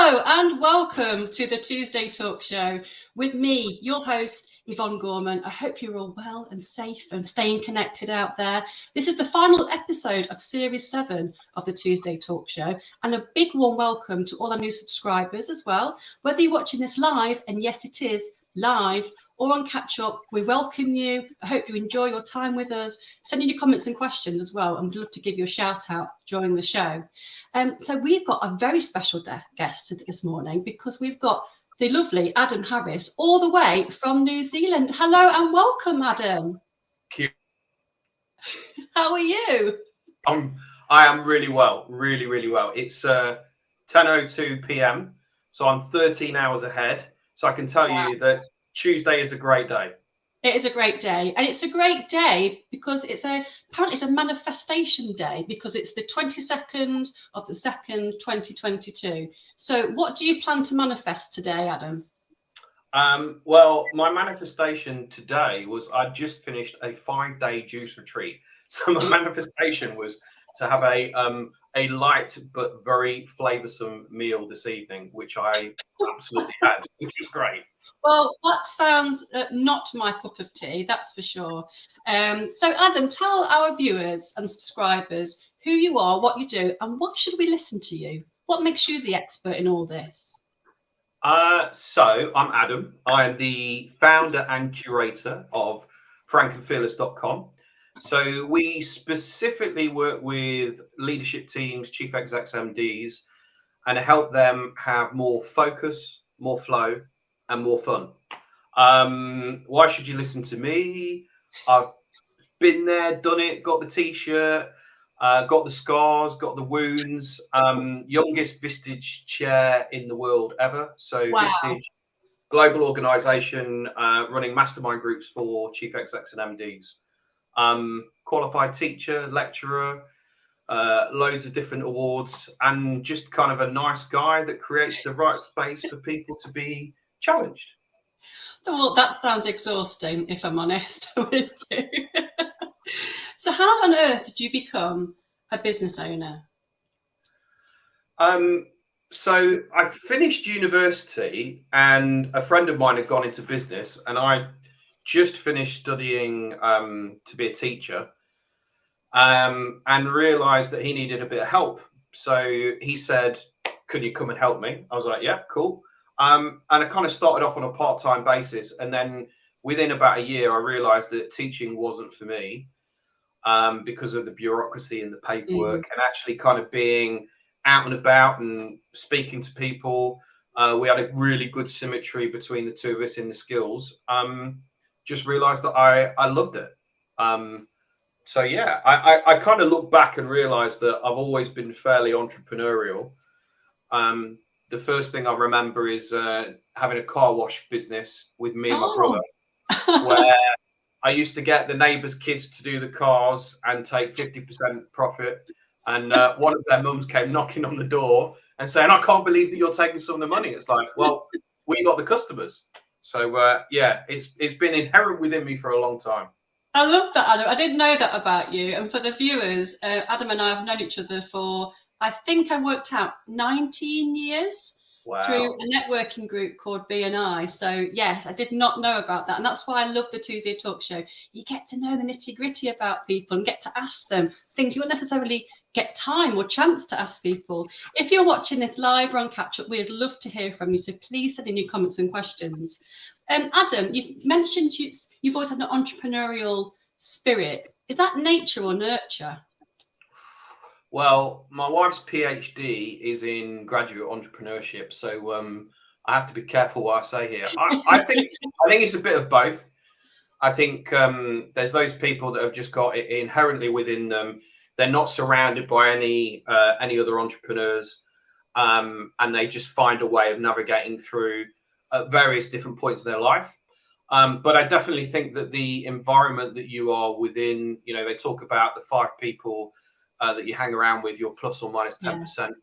Hello and welcome to the Tuesday Talk Show with me, your host, Yvonne Gorman. I hope you're all well and safe and staying connected out there. This is the final episode of Series 7 of the Tuesday Talk Show, and a big warm welcome to all our new subscribers as well. Whether you're watching this live, and yes, it is live, or on catch up, we welcome you. I hope you enjoy your time with us. Send in your comments and questions as well, and we'd love to give you a shout out during the show. So we've got a very special guest this morning because we've got the lovely Adam Harris all the way from New Zealand. Hello and welcome, Adam. Thank you. How are you? I am really well, really well. It's 10:02 p.m, so I'm 13 hours ahead. So I can tell you that Tuesday is a great day. It is a great day, and it's a great day because apparently it's a manifestation day because it's the 22nd of the 2nd, 2022. So what do you plan to manifest today, Adam? Well, my manifestation today was I just finished a 5-day juice retreat. So my manifestation was to have a light but very flavoursome meal this evening, which I absolutely had, which was great. Well, that sounds not my cup of tea, that's for sure. So, Adam, tell our viewers and subscribers who you are, what you do, and why should we listen to you? What makes you the expert in all this? So, I'm Adam. I am the founder and curator of frankandfearless.com. So, we specifically work with leadership teams, chief execs, MDs, and help them have more focus, more flow, and more fun. Why should you listen to me? I've been there, done it, got the t-shirt, got the scars, got the wounds. Youngest Vistage chair in the world ever. So wow. Vistage, global organization, running mastermind groups for chief execs and MDs. Qualified teacher, lecturer, loads of different awards, and just kind of a nice guy that creates the right space for people to be challenged. Well, that sounds exhausting, if I'm honest with you. So how on earth did you become a business owner? So I finished university and a friend of mine had gone into business, and I just finished studying to be a teacher, and realized that he needed a bit of help. So he said, could you come and help me? I was like, yeah, cool. And I kind of started off on a part-time basis, and then within about a year, I realised that teaching wasn't for me because of the bureaucracy and the paperwork, and actually kind of being out and about and speaking to people. We had a really good symmetry between the two of us in the skills. Just realised that I loved it. So yeah, I kind of look back and realised that I've always been fairly entrepreneurial. The first thing I remember is having a car wash business with me and my brother, where I used to get the neighbours' kids to do the cars and take 50% profit. And one of their mums came knocking on the door and saying, I can't believe that you're taking some of the money. It's like, well, we got the customers. So yeah, it's been inherent within me for a long time. I love that, Adam. I didn't know that about you. And for the viewers, Adam and I have known each other for, I think I worked out 19 years. Wow. Through a networking group called BNI. So yes, I did not know about that. And that's why I love the Tuesday Talk Show. You get to know the nitty gritty about people and get to ask them things you won't necessarily get time or chance to ask people. If you're watching this live or on catch up, we'd love to hear from you. So please send in your comments and questions. Adam, you mentioned you've always had an entrepreneurial spirit. Is that nature or nurture? Well, my wife's PhD is in graduate entrepreneurship, so I have to be careful what I say here. I think it's a bit of both. I think there's those people that have just got it inherently within them. They're not surrounded by any other entrepreneurs, and they just find a way of navigating through at various different points in their life. But I definitely think that the environment that you are within, they talk about the 5 people that you hang around with, you're plus or minus 10%.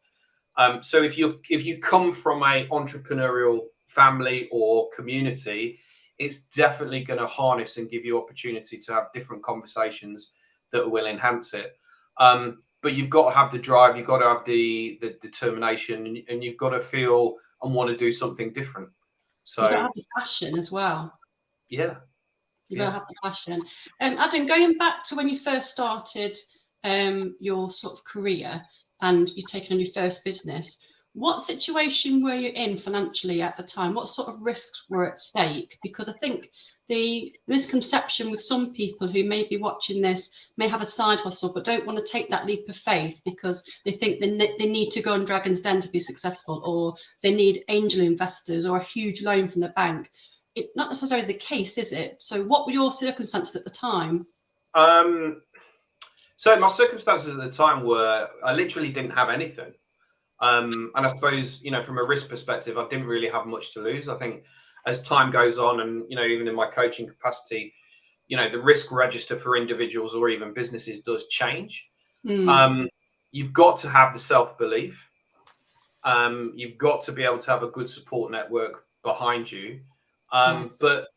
Yeah. So if you come from a entrepreneurial family or community, it's definitely going to harness and give you opportunity to have different conversations that will enhance it. but you've got to have the drive, you've got to have the determination, and you've got to feel and want to do something different. So you've got to have the passion as well. Yeah. You've got to have the passion. Adam, going back to when you first started your sort of career and you've taken on your first business, what situation were you in financially at the time? What sort of risks were at stake? Because I think the misconception with some people who may be watching this may have a side hustle but don't want to take that leap of faith because they think they need to go on Dragon's Den to be successful, or they need angel investors or a huge loan from the bank. It's not necessarily the case, is it? So what were your circumstances at the time? So my circumstances at the time were I literally didn't have anything. And I suppose, from a risk perspective, I didn't really have much to lose. I think as time goes on and, even in my coaching capacity, the risk register for individuals or even businesses does change. You've got to have the self-belief. You've got to be able to have a good support network behind you. But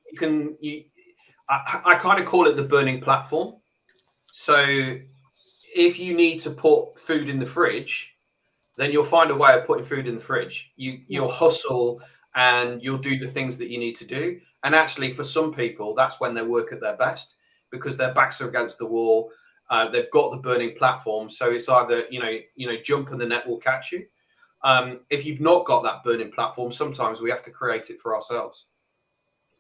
I kind of call it the burning platform. So if you need to put food in the fridge, then you'll find a way of putting food in the fridge. You'll hustle and you'll do the things that you need to do. And actually, for some people, that's when they work at their best because their backs are against the wall. They've got the burning platform. So it's either, jump and the net will catch you. If you've not got that burning platform, sometimes we have to create it for ourselves.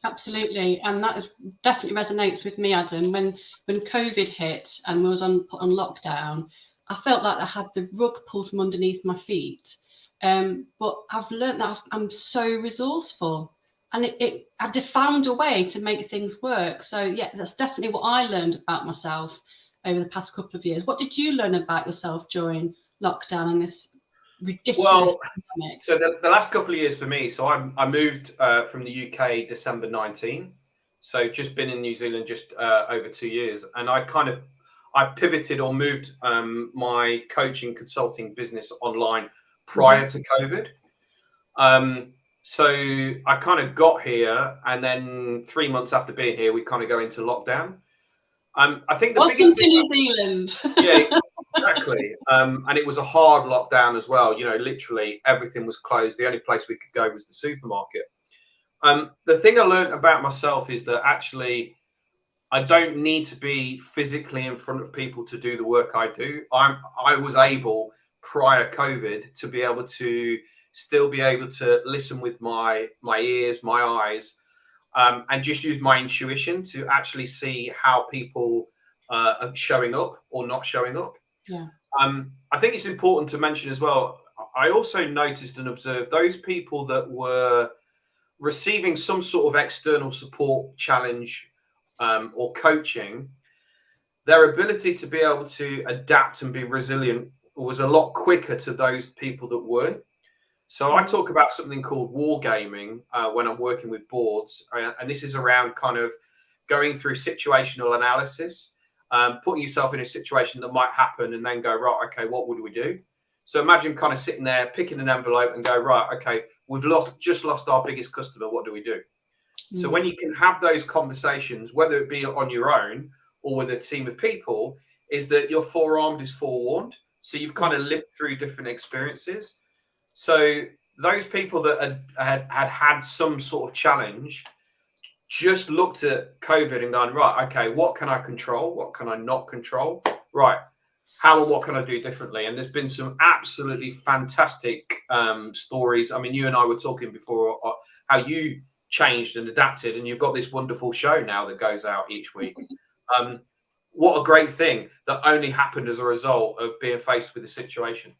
Absolutely, and that definitely resonates with me, Adam. When COVID hit and we was put on lockdown, I felt like I had the rug pulled from underneath my feet. But I've learned that I'm so resourceful, and I found a way to make things work. So yeah, that's definitely what I learned about myself over the past couple of years. What did you learn about yourself during lockdown and this ridiculous pandemic? So the last couple of years for me, so I moved from the UK December 19, so just been in New Zealand just over 2 years, and I pivoted or moved my coaching consulting business online prior to COVID. So I kind of got here, and then 3 months after being here, we kind of go into lockdown. I think the biggest thing, New Zealand. Yeah, exactly. And it was a hard lockdown as well. Literally everything was closed. The only place we could go was the supermarket. The thing I learned about myself is that actually I don't need to be physically in front of people to do the work I do. I was able prior COVID to be able to still be able to listen with my ears, my eyes, and just use my intuition to actually see how people are showing up or not showing up. Yeah. I think it's important to mention as well, I also noticed and observed those people that were receiving some sort of external support challenge or coaching, their ability to be able to adapt and be resilient was a lot quicker to those people that weren't. So I talk about something called wargaming when I'm working with boards, and this is around kind of going through situational analysis, putting yourself in a situation that might happen and then go, right, okay, what would we do? So imagine kind of sitting there, picking an envelope and go, right, okay, we've just lost our biggest customer. What do we do? So when you can have those conversations, whether it be on your own or with a team of people, is that your forearmed is forewarned. So you've kind of lived through different experiences. So those people that had some sort of challenge just looked at COVID and gone, right, okay, what can I control? What can I not control? Right. How and what can I do differently? And there's been some absolutely fantastic stories. I mean, you and I were talking before how you changed and adapted, and you've got this wonderful show now that goes out each week. What a great thing that only happened as a result of being faced with the situation.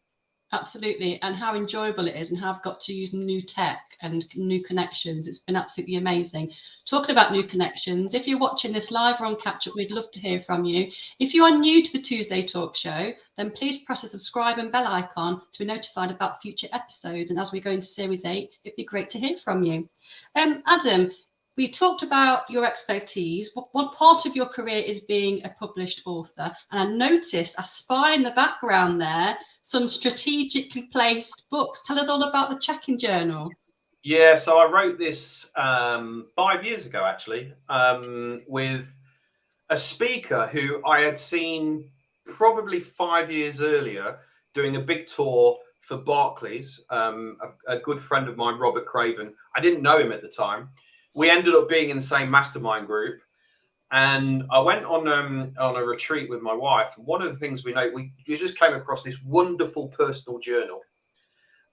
Absolutely, and how enjoyable it is, and how I've got to use new tech and new connections. It's been absolutely amazing. Talking about new connections, if you're watching this live or on catch up, we'd love to hear from you. If you are new to the Tuesday Talk Show, then please press the subscribe and bell icon to be notified about future episodes. And as we go into Series 8, it'd be great to hear from you. Adam, we talked about your expertise. One part of your career is being a published author, and I noticed, I spy in the background there, some strategically placed books. Tell us all about the check-in journal. Yeah, so I wrote this 5 years ago, actually, with a speaker who I had seen probably 5 years earlier doing a big tour for Barclays. A good friend of mine, Robert Craven, I didn't know him at the time. We ended up being in the same mastermind group. And I went on a retreat with my wife. And one of the things we just came across this wonderful personal journal.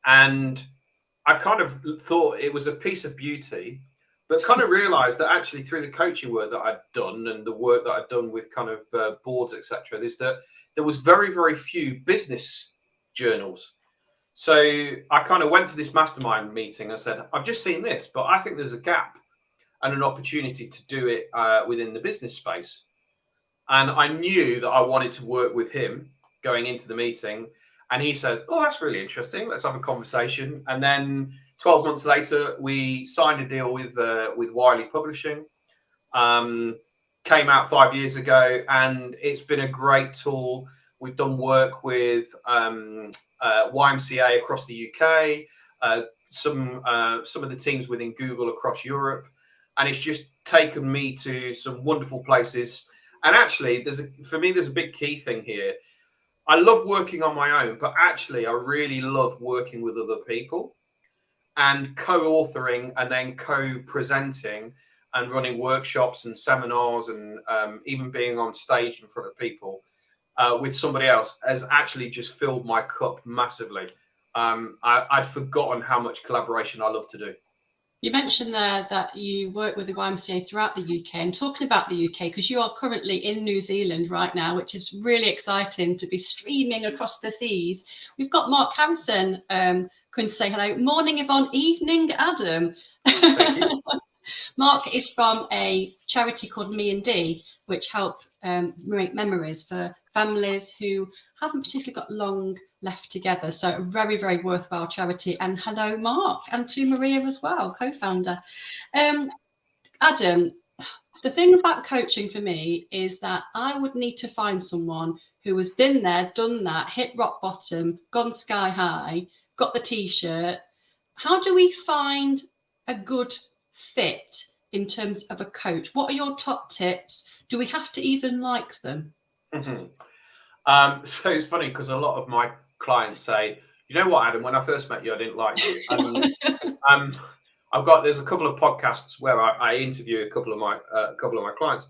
And I kind of thought it was a piece of beauty, but kind of realized that actually through the coaching work that I'd done and the work that I'd done with kind of boards, etc., is that there was very, very few business journals. So I kind of went to this mastermind meeting and said, I've just seen this, but I think there's a gap and an opportunity to do it within the business space. And I knew that I wanted to work with him going into the meeting. And he said, oh, that's really interesting. Let's have a conversation. And then 12 months later, we signed a deal with Wiley Publishing. Came out 5 years ago, and it's been a great tool. We've done work with YMCA across the UK, some of the teams within Google across Europe. And it's just taken me to some wonderful places. And actually, for me, there's a big key thing here. I love working on my own, but actually, I really love working with other people and co-authoring and then co-presenting and running workshops and seminars and even being on stage in front of people with somebody else has actually just filled my cup massively. I'd forgotten how much collaboration I love to do. You mentioned there that you work with the YMCA throughout the UK, and talking about the UK, because you are currently in New Zealand right now, which is really exciting to be streaming across the seas. We've got Mark Harrison going to say hello. Morning, Yvonne. Evening, Adam. Thank you. Mark is from a charity called Me and D, which help make memories for families who haven't particularly got long left together. So a very, very worthwhile charity. And hello, Mark, and to Maria as well, co-founder. Adam, the thing about coaching for me is that I would need to find someone who has been there, done that, hit rock bottom, gone sky high, got the T-shirt. How do we find a good fit in terms of a coach? What are your top tips? Do we have to even like them? So it's funny because a lot of my clients say, you know what, Adam, when I first met you, I didn't like you. There's a couple of podcasts where I interview a couple of my clients.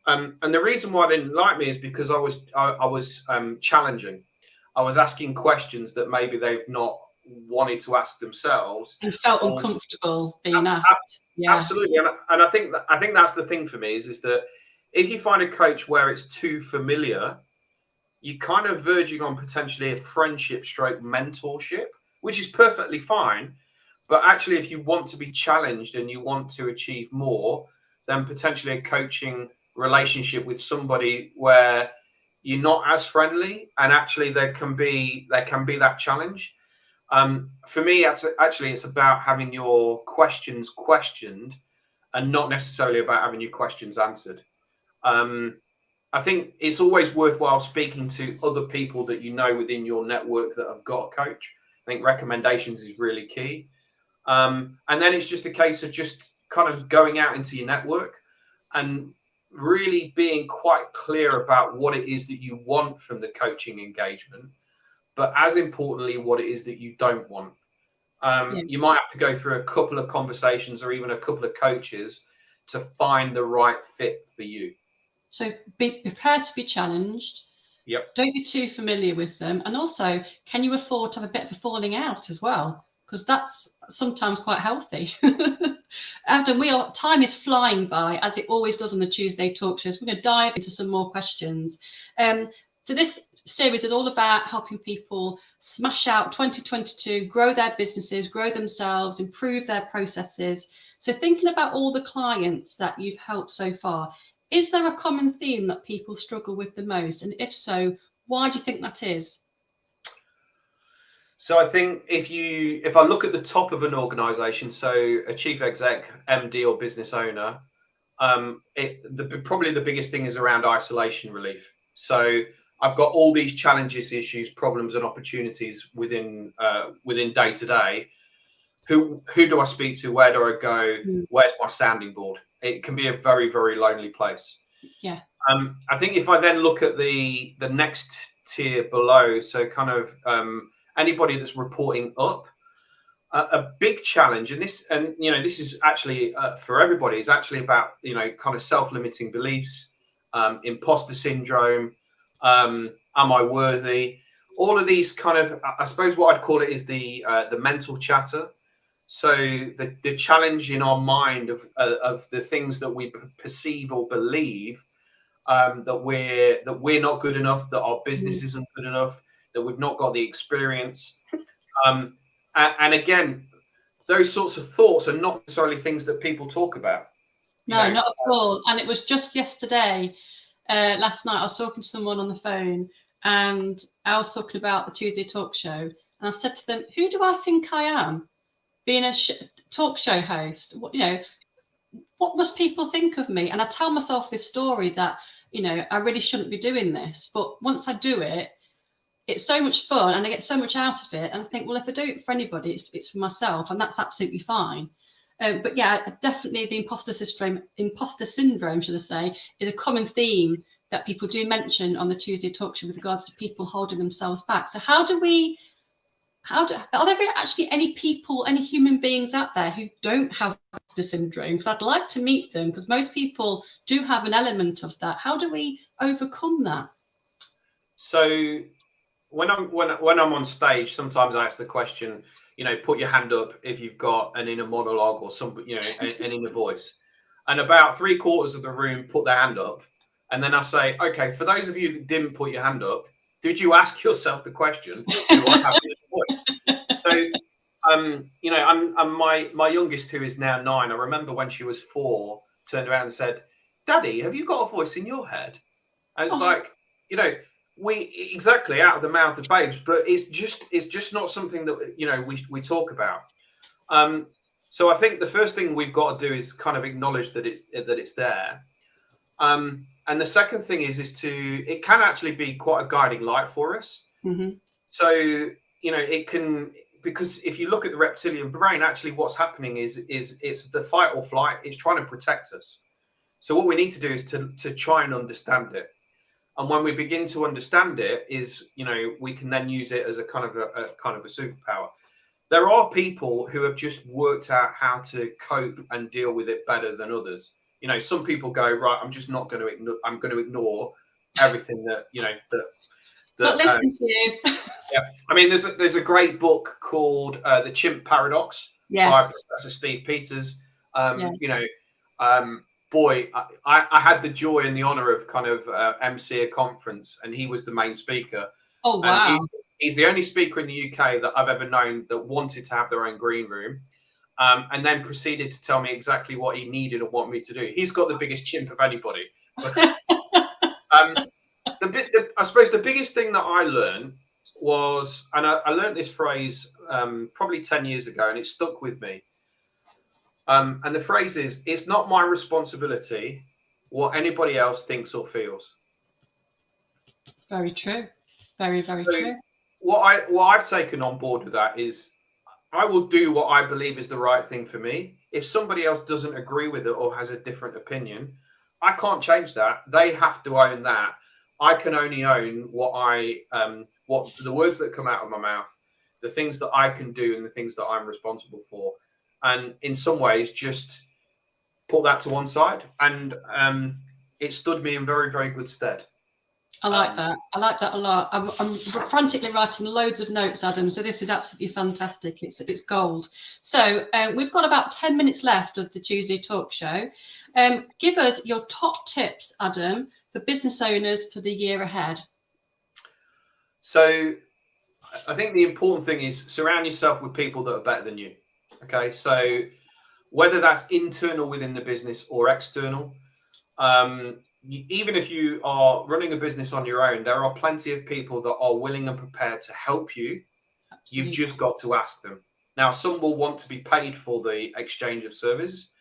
And the reason why they didn't like me is because I was challenging. I was asking questions that maybe they've not wanted to ask themselves. And felt uncomfortable being asked. Yeah. Absolutely. And I think that's the thing for me is that if you find a coach where it's too familiar, you're kind of verging on potentially a friendship stroke mentorship, which is perfectly fine. But actually, if you want to be challenged and you want to achieve more, then potentially a coaching relationship with somebody where you're not as friendly and actually there can be that challenge. For me, it's about having your questions questioned and not necessarily about having your questions answered. I think it's always worthwhile speaking to other people that you know within your network that have got a coach. I think recommendations is really key. And then it's just a case of just kind of going out into your network and really being quite clear about what it is that you want from the coaching engagement, but as importantly, what it is that you don't want. You might have to go through a couple of conversations or even a couple of coaches to find the right fit for you. So be prepared to be challenged. Yep. Don't be too familiar with them. And also, can you afford to have a bit of a falling out as well? Because that's sometimes quite healthy. Adam, time is flying by, as it always does on the Tuesday talk shows. We're going to dive into some more questions. So this series is all about helping people smash out 2022, grow their businesses, grow themselves, improve their processes. So thinking about all the clients that you've helped so far, is there a common theme that people struggle with the most? And if so, why do you think that is? So I think if I look at the top of an organization, so a chief exec, MD or business owner, probably the biggest thing is around isolation relief. So I've got all these challenges, issues, problems and opportunities within day to day. Who do I speak to? Where do I go? Where's my sounding board? It can be a very, very lonely place. Yeah. I think if I then look at the next tier below, so kind of anybody that's reporting up, a big challenge, and this is actually for everybody, is actually about kind of self-limiting beliefs, imposter syndrome, am I worthy? All of these kind of, I suppose what I'd call it is the mental chatter. So the challenge in our mind of the things that we perceive or believe, that we're not good enough, that our business isn't good enough, that we've not got the experience, and again, those sorts of thoughts are not necessarily things that people talk about. No, not at all. And it was just yesterday, last night, I was talking to someone on the phone, and I was talking about the Tuesday talk show, and I said to them, "Who do I think I am, being a talk show host? What must people think of me?" And I tell myself this story that I really shouldn't be doing this, but once I do it, it's so much fun and I get so much out of it. And I think, well, if I do it for anybody, it's for myself, and that's absolutely fine. But yeah, definitely the imposter syndrome, should I say, is a common theme that people do mention on the Tuesday talk show with regards to people holding themselves back. So are there actually any people, any human beings out there who don't have imposter syndrome? Because I'd like to meet them, because most people do have an element of that. How do we overcome that? So when I'm on stage, sometimes I ask the question, put your hand up if you've got an inner monologue or an inner voice. And about 3/4 of the room put their hand up. And then I say, okay, for those of you that didn't put your hand up, did you ask yourself the question, do I have an inner voice? So, I'm my youngest, who is now 9, I remember when she was 4, turned around and said, "Daddy, have you got a voice in your head?" And it's like, we exactly out of the mouth of babes, but it's just not something that we talk about. So I think the first thing we've got to do is kind of acknowledge that it's there. And the second thing is it can actually be quite a guiding light for us. Mm-hmm. So it can, because if you look at the reptilian brain, actually what's happening is it's the fight or flight. It's trying to protect us. So what we need to do is to try and understand it. And when we begin to understand it, we can then use it as a kind of a superpower. There are people who have just worked out how to cope and deal with it better than others. Some people go, right, I'm just not going to ignore. I'm going to ignore everything that Not listen to you. Yeah, I mean, there's a great book called The Chimp Paradox by Professor Steve Peters. Boy, I had the joy and the honor of kind of MC a conference, and he was the main speaker. Oh, wow. He's the only speaker in the UK that I've ever known that wanted to have their own green room, and then proceeded to tell me exactly what he needed and wanted me to do. He's got the biggest chimp of anybody. I suppose the biggest thing that I learned was, and I learned this phrase probably 10 years ago, and it stuck with me. And the phrase is, "It's not my responsibility what anybody else thinks or feels." Very true. Very, very true. What I've taken on board with that is, I will do what I believe is the right thing for me. If somebody else doesn't agree with it or has a different opinion, I can't change that. They have to own that. I can only own what the words that come out of my mouth, the things that I can do, and the things that I'm responsible for. And in some ways, just put that to one side, and it stood me in very, very good stead. I like that. I like that a lot. I'm frantically writing loads of notes, Adam. So this is absolutely fantastic. It's gold. So we've got about 10 minutes left of the Tuesday talk show. Give us your top tips, Adam, for business owners for the year ahead. So I think the important thing is surround yourself with people that are better than you. Okay, so whether that's internal within the business or external, even if you are running a business on your own, there are plenty of people that are willing and prepared to help you. Absolutely. You've just got to ask them. Now, some will want to be paid for the exchange of service,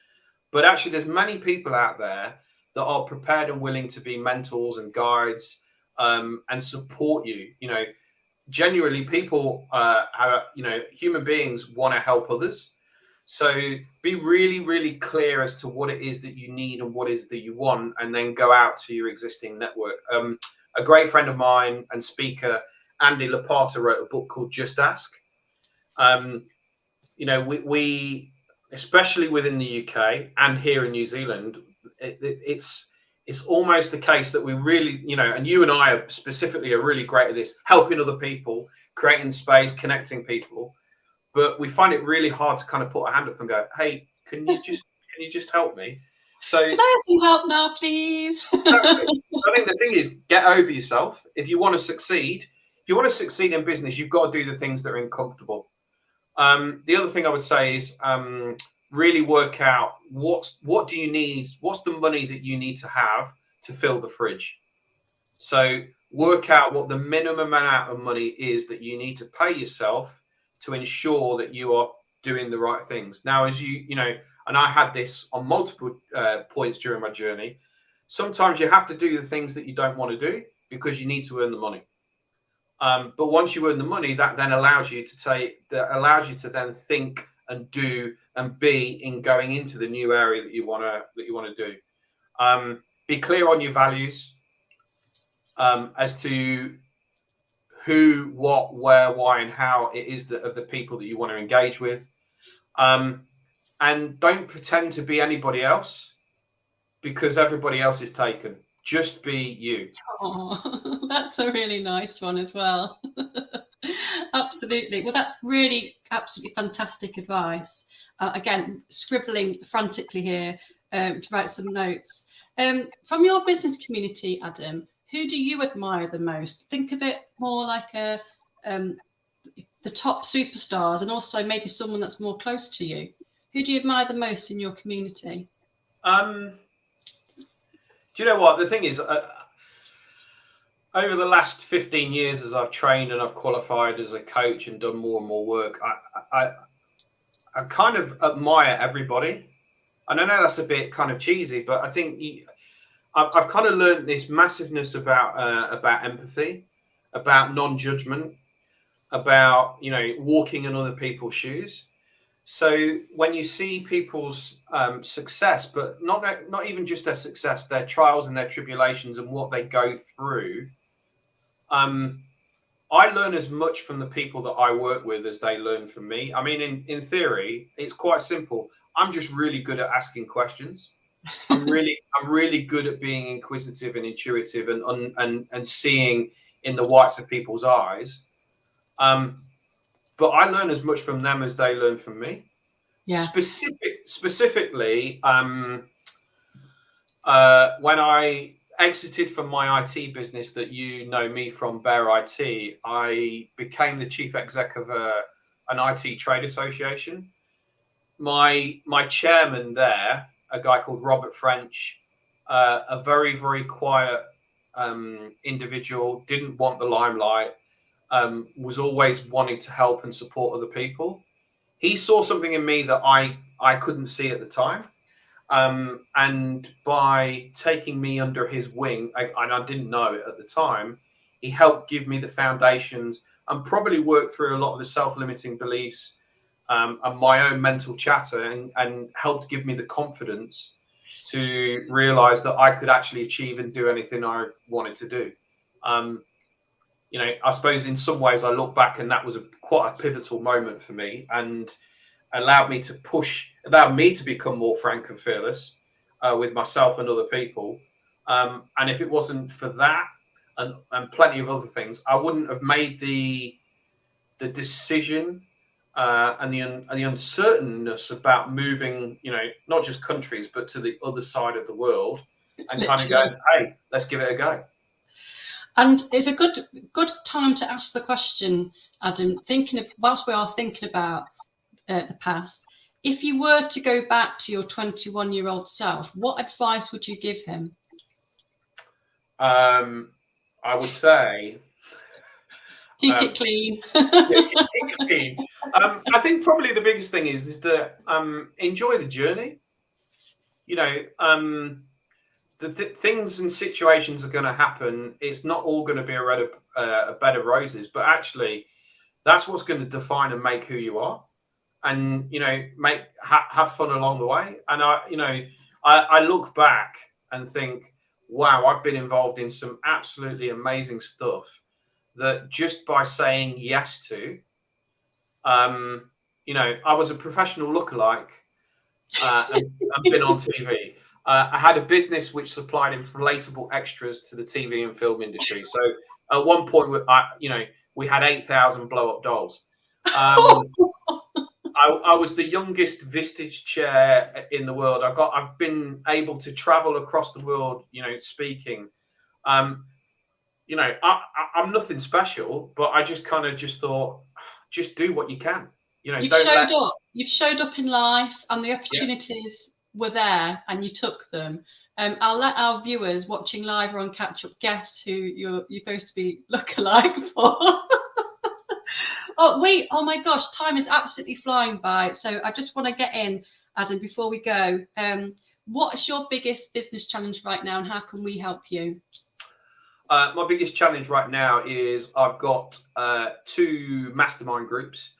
but actually there's many people out there that are prepared and willing to be mentors and guides, and support you. Genuinely, people human beings want to help others. So be really, really clear as to what it is that you need and what it is that you want, and then go out to your existing network. A great friend of mine and speaker, Andy Laporta, wrote a book called Just Ask. You know, we especially within the UK and here in New Zealand, it's almost the case that we really, you know, and you and I are specifically are really great at this, helping other people, creating space, connecting people. But we find it really hard to kind of put a hand up and go, "Hey, can you just help me?" So can I have some help now, please? exactly. I think the thing is, get over yourself. If you want to succeed in business, you've got to do the things that are uncomfortable. The other thing I would say is really work out what do you need, what's the money that you need to have to fill the fridge. So work out what the minimum amount of money is that you need to pay yourself to ensure that you are doing the right things. Now, as you know, and I had this on multiple points during my journey, sometimes you have to do the things that you don't want to do because you need to earn the money. But once you earn the money, that then allows you to then think and do and be in going into the new area that you want to do. Be clear on your values as to who, what, where, why, and how it is that of the people that you want to engage with. And don't pretend to be anybody else because everybody else is taken. Just be you. Oh, that's a really nice one as well. Absolutely. Well, that's really absolutely fantastic advice. Again, scribbling frantically here to write some notes. From your business community, Adam, who do you admire the most? Think of it more like the top superstars, and also maybe someone that's more close to you. Who do you admire the most in your community? Do you know what? The thing is, over the last 15 years, as I've trained and I've qualified as a coach and done more and more work, I kind of admire everybody. And I know that's a bit kind of cheesy, but I think I've kind of learned this massiveness about empathy, about non-judgment, about, you know, walking in other people's shoes. So when you see people's success, but not even just their success, their trials and their tribulations and what they go through, I learn as much from the people that I work with as they learn from me. I mean, in theory, it's quite simple. I'm just really good at asking questions. I'm really good at being inquisitive and intuitive and seeing in the whites of people's eyes. But I learn as much from them as they learn from me. Yeah. Specifically, when I exited from my IT business that you know me from, Bear IT, I became the chief exec of an IT trade association. My chairman there, a guy called Robert French, a very, very quiet individual, didn't want the limelight, was always wanting to help and support other people. He saw something in me that I couldn't see at the time. And by taking me under his wing, and I didn't know it at the time, he helped give me the foundations and probably work through a lot of the self-limiting beliefs and my own mental chatter, and helped give me the confidence to realize that I could actually achieve and do anything I wanted to do. You know, I suppose in some ways I look back and that was quite a pivotal moment for me, and allowed me to become more frank and fearless with myself and other people. And if it wasn't for that and plenty of other things, I wouldn't have made the decision and the uncertainness about moving, you know, not just countries, but to the other side of the world, and kind of going, hey, let's give it a go. And it's a good time to ask the question, Adam, whilst we are thinking about the past, if you were to go back to your 21-year-old self, what advice would you give him? I would say keep it clean. Keep it clean. I think probably the biggest thing is that enjoy the journey. You know, the things and situations are going to happen. It's not all going to be a bed of roses, but actually that's what's going to define and make who you are. and have fun along the way. And I look back and think, wow, I've been involved in some absolutely amazing stuff that just by saying yes to, I was a professional lookalike and been on TV. I had a business which supplied inflatable extras to the TV and film industry. So at one point, we had 8,000 blow-up dolls. I was the youngest Vistage chair in the world. I've been able to travel across the world, speaking. I'm nothing special, but I just thought, just do what you can. You've showed up in life, and the opportunities were there, and you took them. I'll let our viewers watching live or on catch up guess who you're supposed to be lookalike for. Oh my gosh, time is absolutely flying by. So I just want to get in, Adam, before we go. What's your biggest business challenge right now, and how can we help you? My biggest challenge right now is I've got 2 mastermind groups,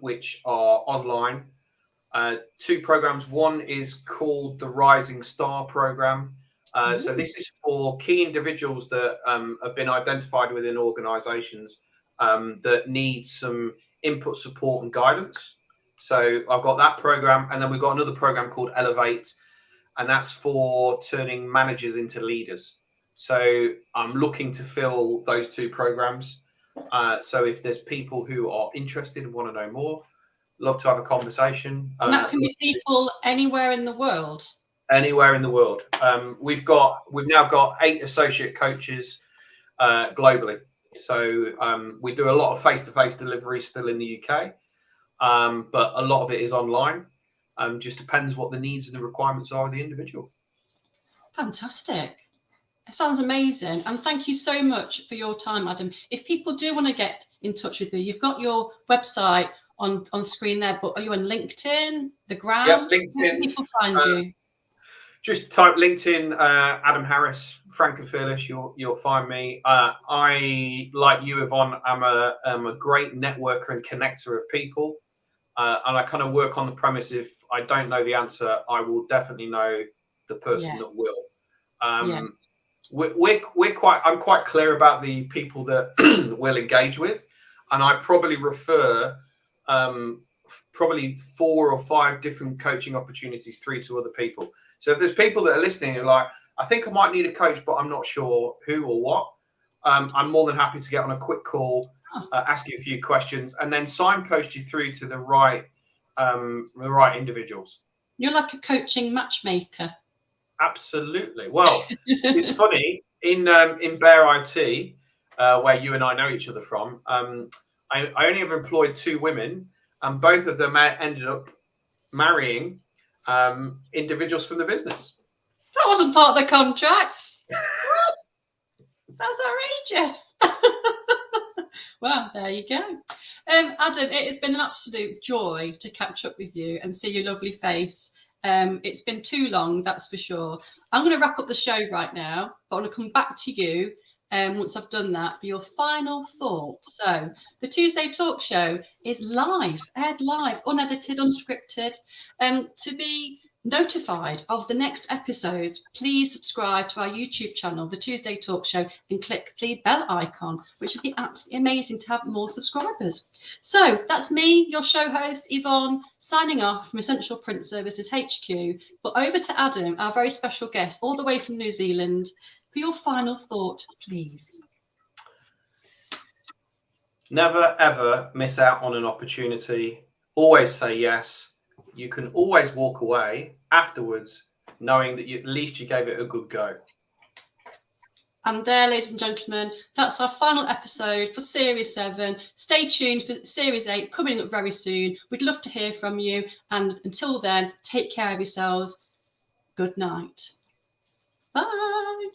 which are online. 2 programs. One is called the Rising Star Program. So this is for key individuals that have been identified within organizations that need some input, support and guidance. So I've got that program, and then we've got another program called Elevate, and that's for turning managers into leaders. So I'm looking to fill those 2 programs. So if there's people who are interested and want to know more, love to have a conversation. And that can be people anywhere in the world. Anywhere in the world. We've now got 8 associate coaches globally. So we do a lot of face-to-face delivery still in the UK, but a lot of it is online. Just depends what the needs and the requirements are of the individual. Fantastic. It sounds amazing. And thank you so much for your time, Adam. If people do want to get in touch with you, you've got your website on screen there, but are you on LinkedIn, the Gram? Yeah, LinkedIn. Where can people find you? Just type LinkedIn, Adam Harris, Frank and Fearless, you'll find me. I, like you, Yvonne, I'm a great networker and connector of people. And I kind of work on the premise, if I don't know the answer, I will definitely know the person that will. I'm quite clear about the people that we'll engage with. And I probably refer probably 4 or 5 different coaching opportunities through to other people. So if there's people that are listening and like, I think I might need a coach, but I'm not sure who or what, I'm more than happy to get on a quick call, ask you a few questions, and then signpost you through to the right individuals. You're like a coaching matchmaker. Absolutely. Well, it's funny, in Bear IT, where you and I know each other from, I only ever employed 2 women, and both of them ended up marrying individuals from the business. That wasn't part of the contract. That's outrageous. Well, there you go. Adam, it has been an absolute joy to catch up with you and see your lovely face. It's been too long, that's for sure. I'm going to wrap up the show right now, but I want to come back to you once I've done that for your final thoughts. So the Tuesday Talk Show is live, aired live, unedited, unscripted. To be notified of the next episodes, please subscribe to our YouTube channel, The Tuesday Talk Show, and click the bell icon, which would be absolutely amazing to have more subscribers. So that's me, your show host, Yvonne, signing off from Essential Print Services HQ. But over to Adam, our very special guest, all the way from New Zealand, for your final thought, please. Never, ever miss out on an opportunity. Always say yes. You can always walk away afterwards knowing that at least you gave it a good go. And there, ladies and gentlemen, that's our final episode for Series 7. Stay tuned for Series 8 coming up very soon. We'd love to hear from you. And until then, take care of yourselves. Good night. Bye.